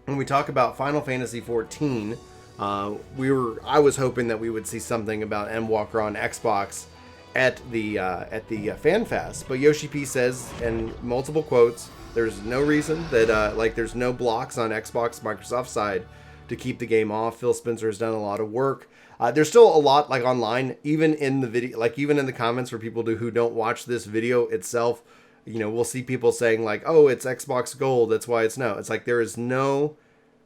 when we talk about Final Fantasy XIV, I was hoping that we would see something about Endwalker on Xbox at the FanFest, but Yoshi P says in multiple quotes, there's no reason that there's no blocks on Xbox Microsoft side to keep the game off. Phil Spencer has done a lot of work. There's still a lot like online, even in the video, like even in the comments for people who don't watch this video itself. We'll see people saying like, "Oh, it's Xbox Gold. That's why it's no." It's like there is no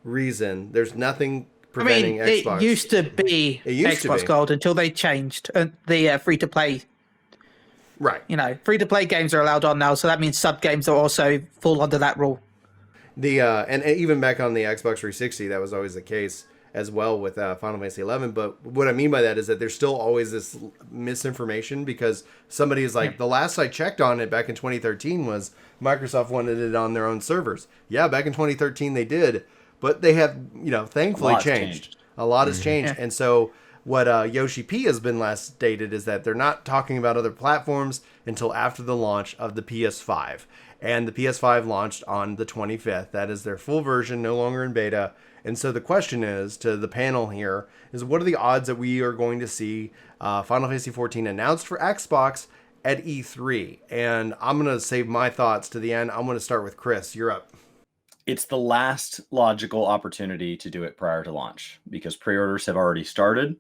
reason. There's nothing preventing Xbox. It used to be Xbox Gold until they changed the free to play. Right. Free to play games are allowed on now, so that means sub games are also fall under that rule. And even back on the Xbox 360, that was always the case as well with Final Fantasy XI. But what I mean by that is that there's still always this misinformation because somebody is like, the last I checked on it back in 2013 was Microsoft wanted it on their own servers. Yeah, back in 2013 they did, but they have, thankfully changed. A lot has changed. And so what Yoshi P has been last stated is that they're not talking about other platforms until after the launch of the PS5. And the PS5 launched on the 25th. That is their full version, no longer in beta. And so the question is to the panel here is what are the odds that we are going to see Final Fantasy XIV announced for Xbox at E3? And I'm going to save my thoughts to the end. I'm going to start with Chris. You're up. It's the last logical opportunity to do it prior to launch because pre-orders have already started.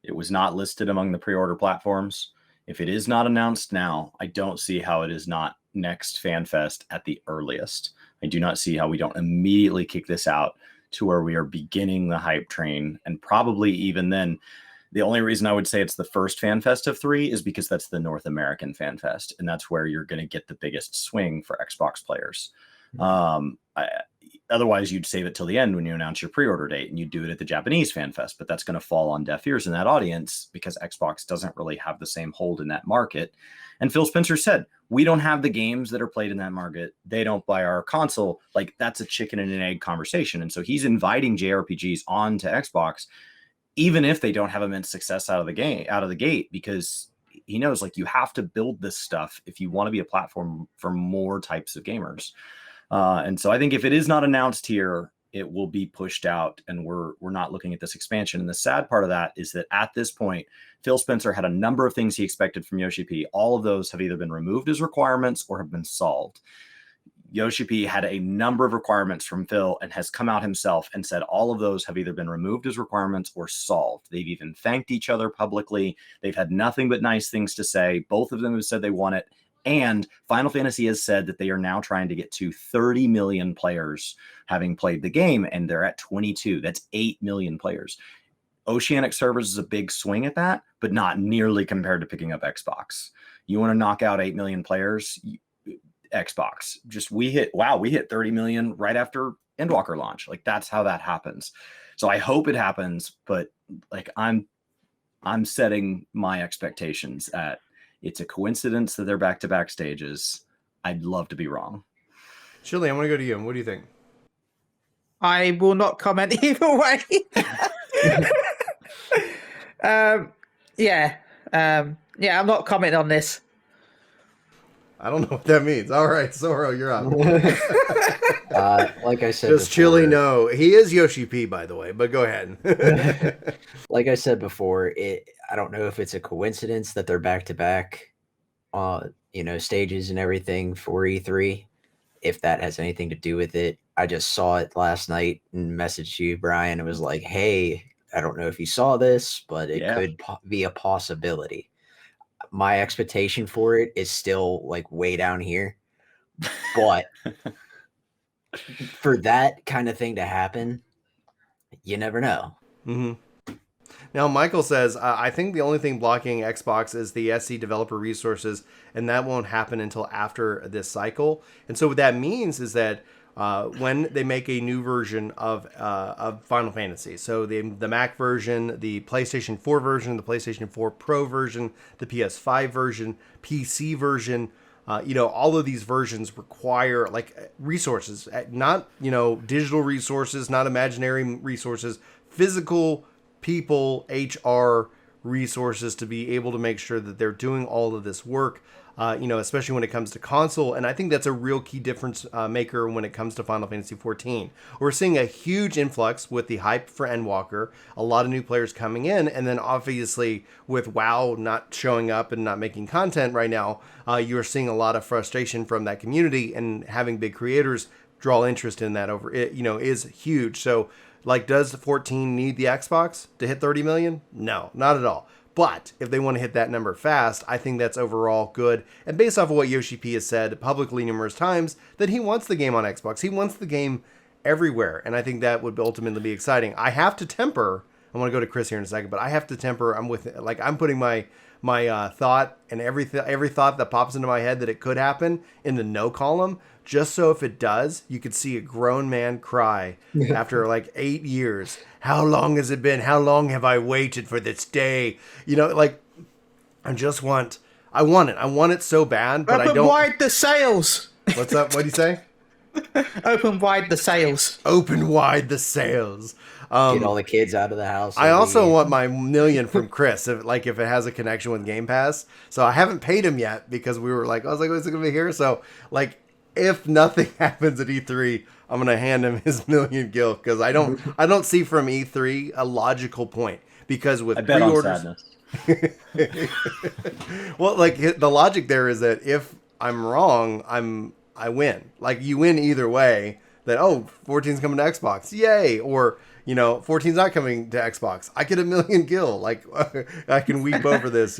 It was not listed among the pre-order platforms. If it is not announced now, I don't see how it is not next FanFest at the earliest. I do not see how we don't immediately kick this out to where we are beginning the hype train. And probably even then, the only reason I would say it's the first FanFest of 3 is because that's the North American FanFest. And that's where you're going to get the biggest swing for Xbox players. Otherwise, you'd save it till the end when you announce your pre-order date and you do it at the Japanese FanFest. But that's going to fall on deaf ears in that audience because Xbox doesn't really have the same hold in that market. And Phil Spencer said, we don't have the games that are played in that market. They don't buy our console. Like, that's a chicken and an egg conversation. And so he's inviting JRPGs onto Xbox, even if they don't have immense success out of the gate, because he knows like you have to build this stuff if you want to be a platform for more types of gamers. And so I think if it is not announced here, it will be pushed out, and we're not looking at this expansion. And the sad part of that is that at this point, Phil Spencer had a number of things he expected from Yoshi P. All of those have either been removed as requirements or have been solved. Yoshi P had a number of requirements from Phil and has come out himself and said all of those have either been removed as requirements or solved. They've even thanked each other publicly. They've had nothing but nice things to say. Both of them have said they want it. And Final Fantasy has said that they are now trying to get to 30 million players having played the game, and they're at 22. That's 8 million players. Oceanic servers is a big swing at that, but not nearly compared to picking up Xbox. You want to knock out 8 million players? Xbox. We hit 30 million right after Endwalker launch. Like, that's how that happens. So I hope it happens, but like I'm setting my expectations at it's a coincidence that they're back-to-back stages. I'd love to be wrong. Shirley, I want to go to you. What do you think? I will not comment either way. I'm not commenting on this. I don't know what that means. All right, Zoro, you're up. Like I said, does Chili know? He is Yoshi P, by the way, but go ahead. Like I said before, I don't know if it's a coincidence that they're back to back, stages and everything for E3. If that has anything to do with it, I just saw it last night and messaged you, Brian. It was like, hey, I don't know if you saw this, but it could be a possibility. My expectation for it is still like way down here, but for that kind of thing to happen, you never know. Mm-hmm. Now, Michael says, I think the only thing blocking Xbox is the SC developer resources, and that won't happen until after this cycle. And so what that means is that when they make a new version of Final Fantasy, so the Mac version, the PlayStation 4 version, the PlayStation 4 Pro version, the PS5 version, PC version, all of these versions require like resources, not, digital resources, not imaginary resources, physical people, HR resources to be able to make sure that they're doing all of this work. especially when it comes to console. And I think that's a real key difference maker when it comes to Final Fantasy XIV. We're seeing a huge influx with the hype for Endwalker, a lot of new players coming in, and then obviously with WoW not showing up and not making content right now, you're seeing a lot of frustration from that community, and having big creators draw interest in that over it, is huge. So, like, does 14 need the Xbox to hit 30 million? No, not at all. But if they want to hit that number fast, I think that's overall good. And based off of what Yoshi P has said publicly numerous times, that he wants the game on Xbox. He wants the game everywhere. And I think that would ultimately be exciting. I have to temper, I want to go to Chris here in a second, but I have to temper, I'm putting my thought and every thought that pops into my head that it could happen in the no column, just so if it does, you could see a grown man cry after like 8 years. How long has it been? How long have I waited for this day? I want it. I want it so bad, but I don't. Open wide the sails. What's up? What do you say? Open wide the sails. Open wide the sails. Get all the kids out of the house. I also want my million from Chris, if it has a connection with Game Pass. So I haven't paid him yet because we were like, I was like, is it going to be here? So like, if nothing happens at E3, I'm going to hand him his million gil, because I don't see from E3 a logical point, because with pre-orders. Well, like the logic there is that if I'm wrong, I win. Like, you win either way. That 14's coming to Xbox, yay! Or 14's not coming to Xbox. I get a million gil. Like, I can weep over this,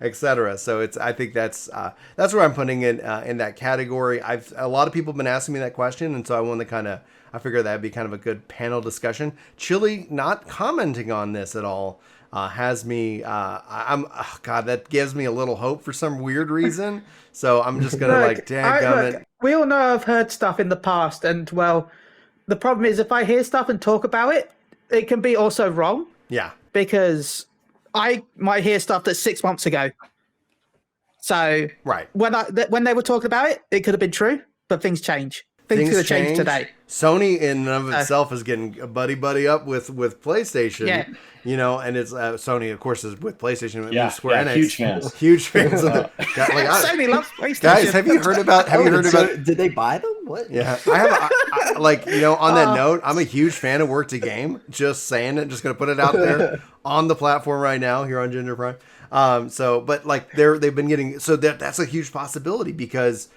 etc. So I think that's where I'm putting it in that category. A lot of people have been asking me that question, and so I want to I figure that'd be kind of a good panel discussion. Chili not commenting on this at all has me. That gives me a little hope for some weird reason. So I'm just gonna dadgummit. We all know I've heard stuff in the past, and well, the problem is if I hear stuff and talk about it, it can be also wrong. Yeah. Because I might hear stuff that's 6 months ago. So right when they were talking about it, it could have been true, but things change. Things could have changed today. Sony in and of itself is getting buddy up with PlayStation. Yeah. And it's Sony, of course, is with PlayStation. Yeah, Square Enix. Huge fans of the. Sony loves PlayStation. Guys, have you heard about? Did they buy them? What? Yeah, I have. On that note, I'm a huge fan of Work to Game. Just saying it. Just gonna put it out there on the platform right now here on Ginger Prime. They've been getting that's a huge possibility, because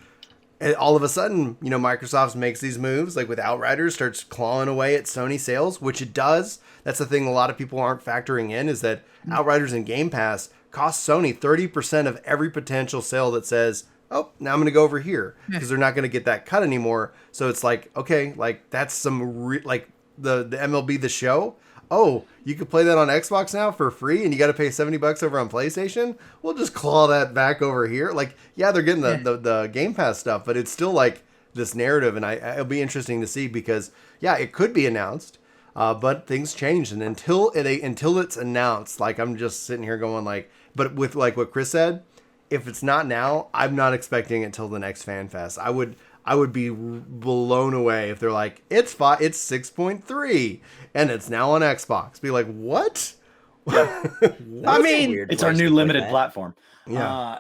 all of a sudden, Microsoft makes these moves, like with Outriders, starts clawing away at Sony sales, which it does. That's the thing a lot of people aren't factoring in, is that Outriders and Game Pass cost Sony 30% of every potential sale that says, now I'm going to go over here, because they're not going to get that cut anymore. So it's like, okay, like that's some the MLB The Show. Oh, you can play that on Xbox now for free, and you got to pay $70 over on PlayStation? We'll just claw that back over here. Like, yeah, they're getting the Game Pass stuff, but it's still like this narrative, and it'll be interesting to see, because, yeah, it could be announced, but things change, and until it's announced, like, I'm just sitting here going like, but with like what Chris said, if it's not now, I'm not expecting it till the next FanFest. I would be blown away if they're like, it's 6.3 and it's now on Xbox. Be like, what? I mean, it's our new limited platform. Yeah.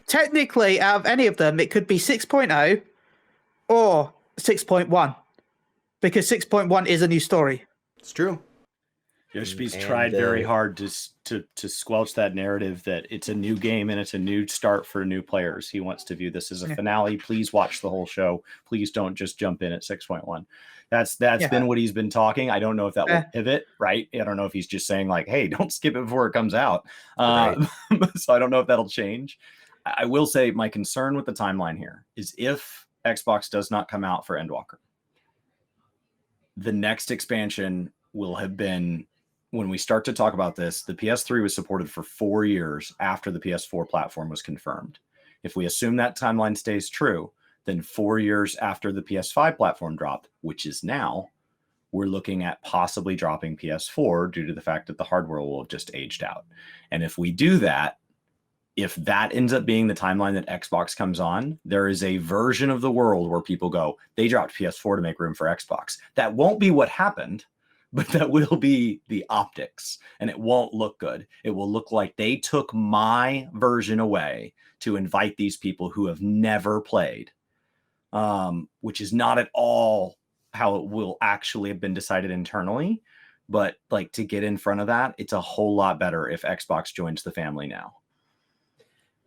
Technically, out of any of them, it could be 6.0 or 6.1, because 6.1 is a new story. It's true. Yoshi's tried very hard to squelch that narrative that it's a new game and it's a new start for new players. He wants to view this as a finale. Please watch the whole show. Please don't just jump in at 6.1. That's been what he's been talking. I don't know if that will pivot, right? I don't know if he's just saying like, hey, don't skip it before it comes out. Right. So I don't know if that'll change. I will say my concern with the timeline here is if Xbox does not come out for Endwalker, the next expansion will have been, when we start to talk about this, the PS3 was supported for 4 years after the PS4 platform was confirmed. If we assume that timeline stays true, then 4 years after the PS5 platform dropped, which is now, we're looking at possibly dropping PS4 due to the fact that the hardware will have just aged out. And if we do that, if that ends up being the timeline that Xbox comes on, there is a version of the world where people go, they dropped PS4 to make room for Xbox. That won't be what happened, but that will be the optics, and it won't look good. It will look like they took my version away to invite these people who have never played, which is not at all how it will actually have been decided internally. But like, to get in front of that, it's a whole lot better if Xbox joins the family now.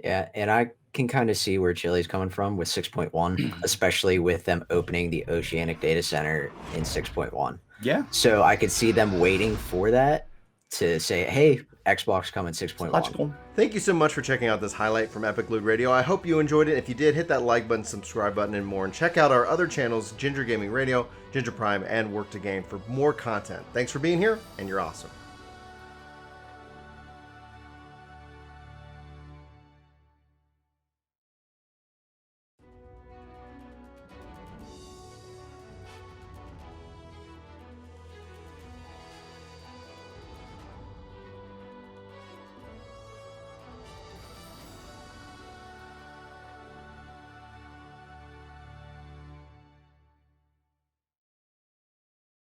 Yeah, and I can kind of see where Chili's coming from with 6.1, especially with them opening the Oceanic Data Center in 6.1. Yeah. So I could see them waiting for that to say, hey, Xbox coming 6.1. Logical. Thank you so much for checking out this highlight from Epic Loot Radio. I hope you enjoyed it. If you did, hit that like button, subscribe button, and more. And check out our other channels, Ginger Gaming Radio, Ginger Prime, and Work to Game for more content. Thanks for being here, and you're awesome.